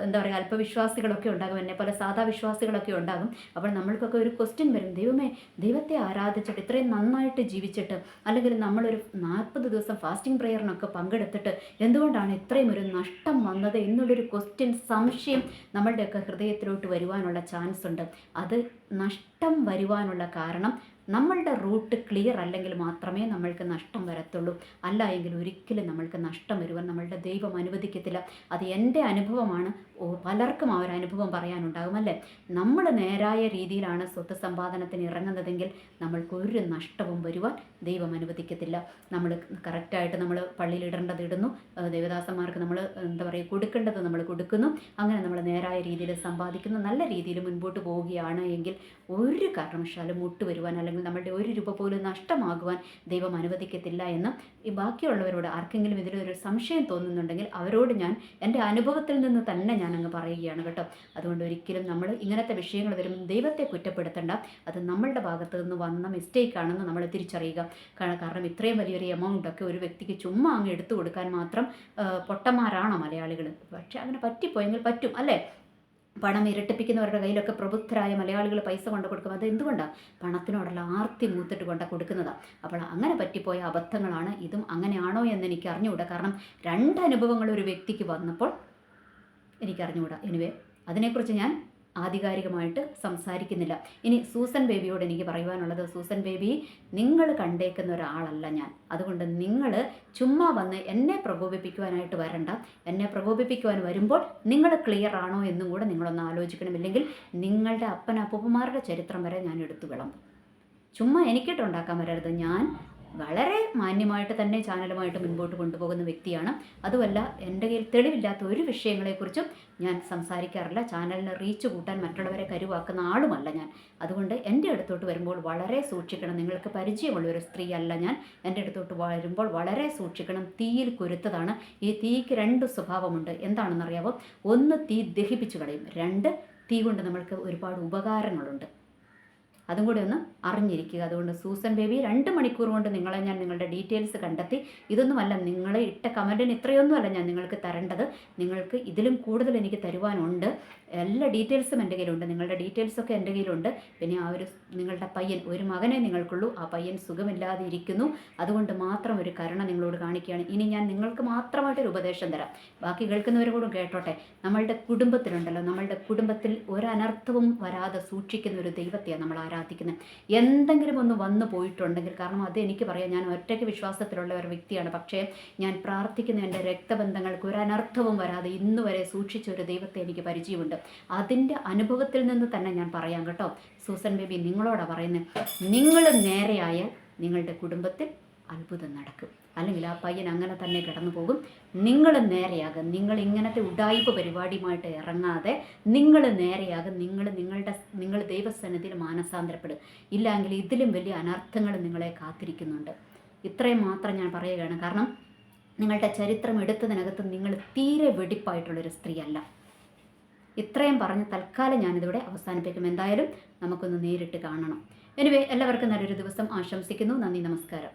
എന്താ പറയുക, അല്പവിശ്വാസികളൊക്കെ ഉണ്ടാകും, എന്നെ പോലെ സാധാ വിശ്വാസികളൊക്കെ ഉണ്ടാകും. അപ്പോൾ നമ്മൾക്കൊക്കെ ഒരു ക്വസ്റ്റ്യൻ വരും, ദൈവത്തെ ആരാധിച്ചിട്ട് ഇത്രയും നന്നായിട്ട് ജീവിച്ചിട്ട്, അല്ലെങ്കിൽ നമ്മളൊരു 40 ദിവസം ഫാസ്റ്റിംഗ് പ്രെയറിനൊക്കെ പങ്കെടുത്തിട്ട് എന്തുകൊണ്ടാണ് ഇത്രയും ഒരു നഷ്ടം വന്നത് എന്നുള്ളൊരു ക്വസ്റ്റ്യൻ, സംശയം നമ്മളുടെയൊക്കെ ഹൃദയത്തിലോട്ട് വരുവാനുള്ള ചാൻസ് ഉണ്ട്. അത് നഷ്ടം വരുവാനുള്ള കാരണം നമ്മളുടെ റൂട്ട് ക്ലിയർ അല്ലെങ്കിൽ മാത്രമേ നമ്മൾക്ക് നഷ്ടം വരത്തുള്ളൂ. അല്ല എങ്കിൽ ഒരിക്കലും നമ്മൾക്ക് നഷ്ടം വരുവാൻ നമ്മളുടെ ദൈവം അനുവദിക്കത്തില്ല. അത് എൻ്റെ അനുഭവമാണ്. പലർക്കും ആ ഒരു അനുഭവം പറയാനുണ്ടാകും അല്ലേ? നമ്മൾ നേരായ രീതിയിലാണ് സ്വത്ത് സമ്പാദനത്തിന് ഇറങ്ങുന്നതെങ്കിൽ നമ്മൾക്കൊരു നഷ്ടവും വരുവാൻ ദൈവം അനുവദിക്കത്തില്ല. നമ്മൾ കറക്റ്റായിട്ട് നമ്മൾ പള്ളിയിൽ ഇടേണ്ടത് ഇടുന്നു, ദേവദാസന്മാർക്ക് നമ്മൾ എന്താ പറയുക കൊടുക്കേണ്ടത് നമ്മൾ കൊടുക്കുന്നു. അങ്ങനെ നമ്മൾ നേരായ രീതിയിൽ സമ്പാദിക്കുന്നു, നല്ല രീതിയിൽ മുൻപോട്ട് പോവുകയാണ് എങ്കിൽ ഒരു കാരണവശാലും മുട്ടുവരുവാൻ അല്ലെങ്കിൽ നമ്മളുടെ ഒരു രൂപ പോലും നഷ്ടമാകുവാൻ ദൈവം അനുവദിക്കത്തില്ല എന്ന് ഈ ബാക്കിയുള്ളവരോട് ആർക്കെങ്കിലും ഇതിലൊരു സംശയം തോന്നുന്നുണ്ടെങ്കിൽ അവരോട് ഞാൻ എൻ്റെ അനുഭവത്തിൽ നിന്ന് തന്നെ ഞാൻ അങ്ങ് പറയുകയാണ് കേട്ടോ. അതുകൊണ്ട് ഒരിക്കലും നമ്മൾ ഇങ്ങനത്തെ വിഷയങ്ങൾ വരുമ്പോൾ ദൈവത്തെ കുറ്റപ്പെടുത്തേണ്ട. അത് നമ്മളുടെ ഭാഗത്ത് നിന്ന് വന്ന മിസ്റ്റേക്ക് ആണെന്ന് നമ്മൾ തിരിച്ചറിയുക. കാരണം ഇത്രയും വലിയൊരു എമൗണ്ട് ഒക്കെ ഒരു വ്യക്തിക്ക് ചുമ്മാ അങ്ങ് എടുത്തു കൊടുക്കാൻ മാത്രം പൊട്ടന്മാരാണോ മലയാളികൾ? പക്ഷെ അങ്ങനെ പറ്റിപ്പോയെങ്കിൽ പറ്റും അല്ലേ? പണം ഇരട്ടിപ്പിക്കുന്നവരുടെ കയ്യിലൊക്കെ പ്രബുദ്ധരായ മലയാളികൾ പൈസ കൊണ്ട് കൊടുക്കും. അത് എന്തുകൊണ്ടാണ്? പണത്തിനോടുള്ള ആർത്തി മൂത്തിട്ട് കൊണ്ട് കൊടുക്കുന്നതാണ്. അപ്പോൾ അങ്ങനെ പറ്റിപ്പോയ അബദ്ധങ്ങളാണ്. ഇതും അങ്ങനെയാണോ എന്ന് എനിക്ക് അറിഞ്ഞുകൂടാ. കാരണം 2 അനുഭവങ്ങൾ ഒരു വ്യക്തിക്ക് വന്നപ്പോൾ എനിക്കറിഞ്ഞുകൂടാ. എനിവേ, അതിനെക്കുറിച്ച് ഞാൻ ആധികാരികമായിട്ട് സംസാരിക്കുന്നില്ല. ഇനി സൂസൻ ബേബിയോട് എനിക്ക് പറയുവാനുള്ളത്, സൂസൻ ബേബി, നിങ്ങൾ കണ്ടേക്കുന്ന ഒരാളല്ല ഞാൻ. അതുകൊണ്ട് നിങ്ങൾ ചുമ്മാ വന്ന് എന്നെ പ്രകോപിപ്പിക്കുവാനായിട്ട് വരണ്ട. എന്നെ പ്രകോപിപ്പിക്കുവാൻ വരുമ്പോൾ നിങ്ങൾ ക്ലിയർ ആണോ എന്നും കൂടെ നിങ്ങളൊന്ന് ആലോചിക്കണം. ഇല്ലെങ്കിൽ നിങ്ങളുടെ അപ്പനപ്പൂപ്പന്മാരുടെ ചരിത്രം വരെ ഞാൻ എടുത്തു വിളമ്പും. ചുമ്മാ എനിക്കിട്ടുണ്ടാക്കാൻ വരരുത്. ഞാൻ വളരെ മാന്യമായിട്ട് തന്നെ ചാനലുമായിട്ട് മുൻപോട്ട് കൊണ്ടുപോകുന്ന വ്യക്തിയാണ്. അതുമല്ല, എൻ്റെ കയ്യിൽ തെളിവില്ലാത്ത ഒരു വിഷയങ്ങളെക്കുറിച്ചും ഞാൻ സംസാരിക്കാറില്ല. ചാനലിന് റീച്ച് കൂട്ടാൻ മറ്റുള്ളവരെ കരുവാക്കുന്ന ആളുമല്ല ഞാൻ. അതുകൊണ്ട് എൻ്റെ അടുത്തോട്ട് വരുമ്പോൾ വളരെ സൂക്ഷിക്കണം. നിങ്ങൾക്ക് പരിചയമുള്ള ഒരു സ്ത്രീ അല്ല ഞാൻ. എൻ്റെ അടുത്തോട്ട് വരുമ്പോൾ വളരെ സൂക്ഷിക്കണം. തീയിൽ കുരുത്തതാണ്. ഈ തീക്ക് 2 സ്വഭാവമുണ്ട്. എന്താണെന്നറിയാമോ? 1, തീ ദഹിപ്പിച്ച് കളയും. 2, തീ കൊണ്ട് നമ്മൾക്ക് ഒരുപാട് ഉപകാരങ്ങളുണ്ട്. അതും കൂടി ഒന്ന് അറിഞ്ഞിരിക്കുക. അതുകൊണ്ട് സൂസൻ ബേബി 2 മണിക്കൂർ കൊണ്ട് നിങ്ങളെ ഞാൻ നിങ്ങളുടെ ഡീറ്റെയിൽസ് കണ്ടെത്തി. ഇതൊന്നുമല്ല നിങ്ങൾ ഇട്ട കമൻറ്റിന് ഇത്രയൊന്നുമല്ല ഞാൻ നിങ്ങൾക്ക് തരേണ്ടത്. നിങ്ങൾക്ക് ഇതിലും കൂടുതൽ എനിക്ക് തരുവാനുണ്ട്. എല്ലാ ഡീറ്റെയിൽസും എൻ്റെ കയ്യിലുണ്ട്. നിങ്ങളുടെ ഡീറ്റെയിൽസൊക്കെ എൻ്റെ കയ്യിലുണ്ട്. പിന്നെ ആ ഒരു നിങ്ങളുടെ പയ്യൻ, ഒരു മകനെ നിങ്ങൾക്കുള്ളൂ, ആ പയ്യൻ സുഖമില്ലാതെ ഇരിക്കുന്നു. അതുകൊണ്ട് മാത്രം ഒരു കരുണ നിങ്ങളോട് കാണിക്കുകയാണ്. ഇനി ഞാൻ നിങ്ങൾക്ക് മാത്രമായിട്ടൊരു ഉപദേശം തരാം, ബാക്കി കേൾക്കുന്നവരോടും കേട്ടോട്ടെ. നമ്മളുടെ കുടുംബത്തിലുണ്ടല്ലോ, നമ്മളുടെ കുടുംബത്തിൽ ഒരനർത്ഥവും വരാതെ സൂക്ഷിക്കുന്ന ഒരു ദൈവത്തെയാണ് നമ്മൾ ആരാധിക്കുന്നത്. എന്തെങ്കിലും ഒന്ന് വന്നു പോയിട്ടുണ്ടെങ്കിൽ, കാരണം അത് എനിക്ക് പറയാം, ഞാൻ ഒറ്റയ്ക്ക് വിശ്വാസത്തിലുള്ള ഒരു വ്യക്തിയാണ്. പക്ഷേ ഞാൻ പ്രാർത്ഥിക്കുന്ന എൻ്റെ രക്തബന്ധങ്ങൾക്ക് ഒരു അനർത്ഥവും വരാതെ ഇന്ന് വരെ സൂക്ഷിച്ച ഒരു ദൈവത്തെ എനിക്ക് പരിചയമുണ്ട്. അതിൻ്റെ അനുഭവത്തിൽ നിന്ന് തന്നെ ഞാൻ പറയാം കേട്ടോ. സൂസൻ ബേബി നിങ്ങളോടാണ് പറയുന്നത്, നിങ്ങൾ നേരെയായാൽ നിങ്ങളുടെ കുടുംബത്തിൽ അത്ഭുതം നടക്കും. അല്ലെങ്കിൽ ആ പയ്യൻ അങ്ങനെ തന്നെ കിടന്നു പോകും. നിങ്ങൾ നേരെയാകും. നിങ്ങൾ ഇങ്ങനത്തെ ഉഡായിപ്പ് പരിപാടിയുമായിട്ട് ഇറങ്ങാതെ നിങ്ങൾ നേരെയാകും. നിങ്ങൾ ദൈവസന്നിധിയിൽ മാനസാന്തരപ്പെടും. ഇല്ലെങ്കിൽ ഇതിലും വലിയ അനർത്ഥങ്ങൾ നിങ്ങളെ കാത്തിരിക്കുന്നുണ്ട്. ഇത്രയും മാത്രം ഞാൻ പറയുകയാണ്. കാരണം നിങ്ങളുടെ ചരിത്രം എടുത്തതിനകത്ത് നിങ്ങൾ തീരെ വെടിപ്പായിട്ടുള്ളൊരു സ്ത്രീയല്ല. ഇത്രയും പറഞ്ഞ് തൽക്കാലം ഞാനിതിവിടെ അവസാനിപ്പിക്കും. എന്തായാലും നമുക്കൊന്ന് നേരിട്ട് കാണണം. എനിവേ, എല്ലാവർക്കും നല്ലൊരു ദിവസം ആശംസിക്കുന്നു. നന്ദി, നമസ്കാരം.